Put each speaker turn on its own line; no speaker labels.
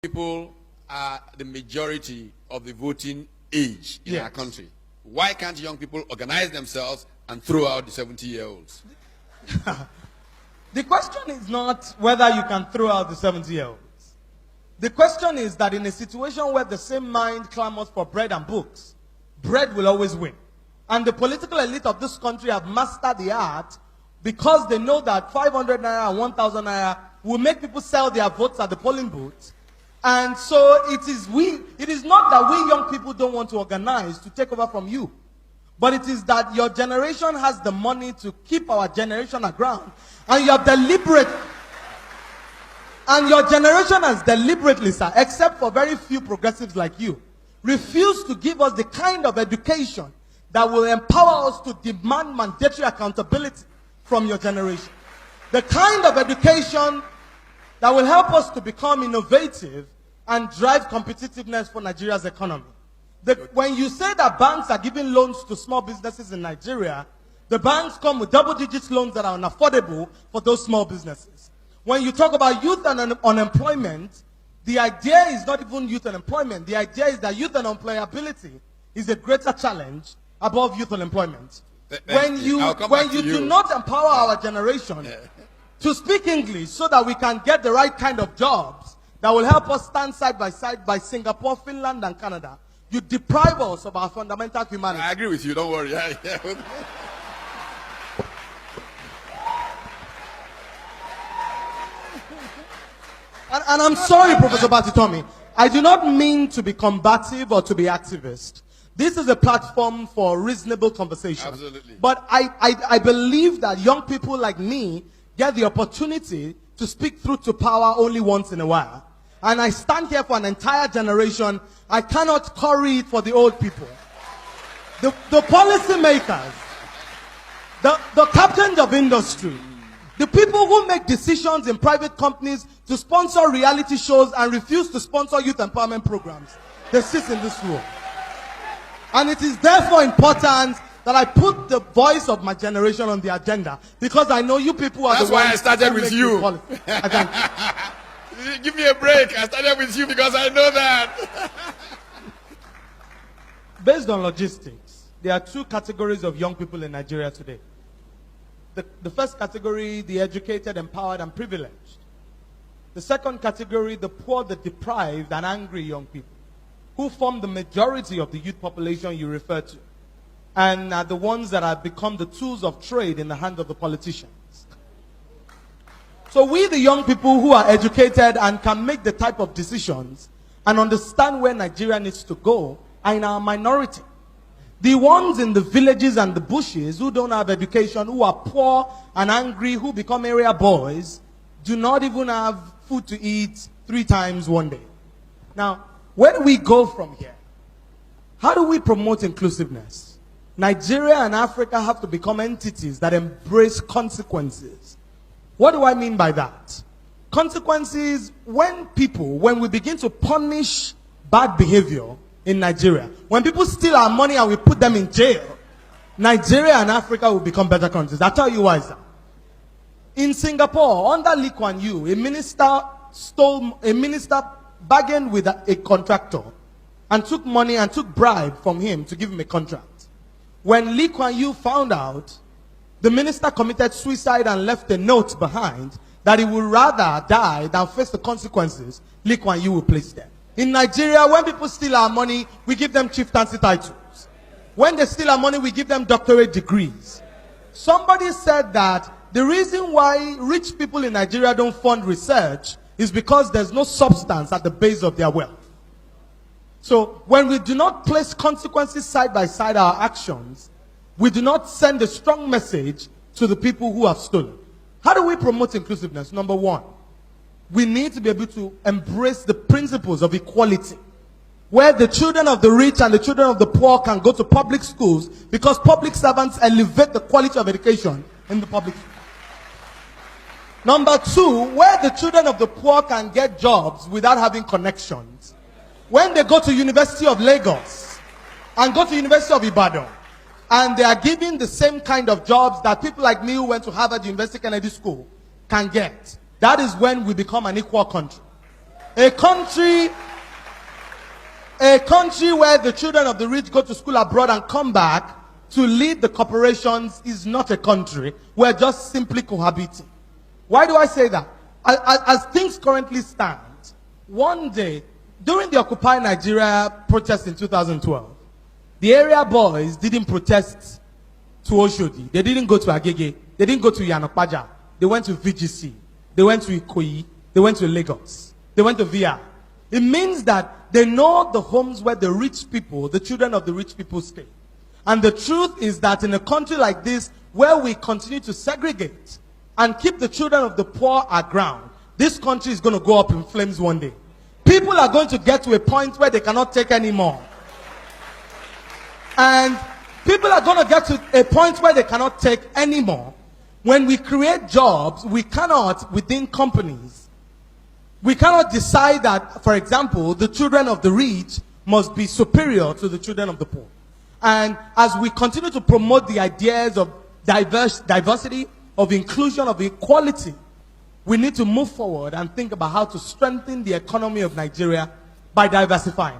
people are the majority of the voting age in our country. Why can't young people organize themselves and throw out the 70-year-olds?
The question is not whether you can throw out the 70-year-olds. The question is that in a situation where the same mind clamors for bread and books, bread will always win. And the political elite of this country have mastered the art because they know that 500 naira and 1,000 naira will make people sell their votes at the polling booths. And so it is not that we young people don't want to organize to take over from you. But it is that your generation has the money to keep our generation aground. And you have and your generation has deliberately, sir, except for very few progressives like you, refused to give us the kind of education that will empower us to demand mandatory accountability from your generation. The kind of education that will help us to become innovative and drive competitiveness for Nigeria's economy. When you say that banks are giving loans to small businesses in Nigeria, the banks come with double-digit loans that are unaffordable for those small businesses. When you talk about youth and unemployment, the idea is not even youth unemployment. The idea is that youth unemployability is a greater challenge above youth unemployment. When you do not empower our generation to speak English so that we can get the right kind of jobs that will help us stand side by Singapore, Finland, and Canada, you deprive us of our fundamental humanity.
I agree with you, don't worry.
And I'm sorry, Professor Batitomi, I do not mean to be combative or to be activist. This is a platform for reasonable conversation.
Absolutely.
But I believe that young people like me get the opportunity to speak truth to power only once in a while. And I stand here for an entire generation. I cannot curry it for the old people. The policy makers, the captains of industry, the people who make decisions in private companies to sponsor reality shows and refuse to sponsor youth empowerment programs, they sit in this room. And it is therefore important that I put the voice of my generation on the agenda, because I know you people are
That's
the ones.
why I started with you.
I thank you.
Give me a break. I started with you because I know that.
Based on logistics, there are two categories of young people in Nigeria today. The first category, the educated, empowered, and privileged. The second category, the poor, the deprived, and angry young people, who form the majority of the youth population you refer to, and are the ones that have become the tools of trade in the hands of the politicians. So we, the young people who are educated and can make the type of decisions and understand where Nigeria needs to go, are in our minority. The ones in the villages and the bushes who don't have education, who are poor and angry, who become area boys, do not even have food to eat 3 times one day. Now, where do we go from here? How do we promote inclusiveness? Nigeria and Africa have to become entities that embrace consequences. What do I mean by that? Consequences, when we begin to punish bad behavior in Nigeria, when people steal our money and we put them in jail, Nigeria and Africa will become better countries. I'll tell you why, sir. In Singapore, under Lee Kuan Yew, a minister bargained with a contractor and took money and took bribe from him to give him a contract. When Lee Kuan Yew found out, the minister committed suicide and left a note behind that he would rather die than face the consequences Lee Kuan Yew will place them. In Nigeria, when people steal our money, we give them chieftaincy titles. When they steal our money, we give them doctorate degrees. Somebody said that the reason why rich people in Nigeria don't fund research is because there's no substance at the base of their wealth. So when we do not place consequences side by side our actions, we do not send a strong message to the people who have stolen. How do we promote inclusiveness? Number one, we need to be able to embrace the principles of equality, where the children of the rich and the children of the poor can go to public schools, because public servants elevate the quality of education in the public schools. Number two, where the children of the poor can get jobs without having connections. When they go to University of Lagos and go to University of Ibadan, and they are given the same kind of jobs that people like me who went to Harvard University Kennedy School can get, that is when we become an equal country. A country where the children of the rich go to school abroad and come back to lead the corporations is not a country. We're just simply cohabiting. Why do I say that? As things currently stand, one day, during the Occupy Nigeria protest in 2012, the area boys didn't protest to Oshodi. They didn't go to Agege. They didn't go to Yanokpaja. They went to VGC. They went to Ikoyi. They went to Lagos. They went to VIA. It means that they know the homes where the rich people, the children of the rich people stay. And the truth is that in a country like this, where we continue to segregate and keep the children of the poor aground, this country is going to go up in flames one day. People are going to get to a point where they cannot take anymore. And people are going to get to a point where they cannot take anymore. When we create jobs, we cannot, within companies, we cannot decide that, for example, the children of the rich must be superior to the children of the poor. And as we continue to promote the ideas of diversity, of inclusion, of equality, we need to move forward and think about how to strengthen the economy of Nigeria by diversifying.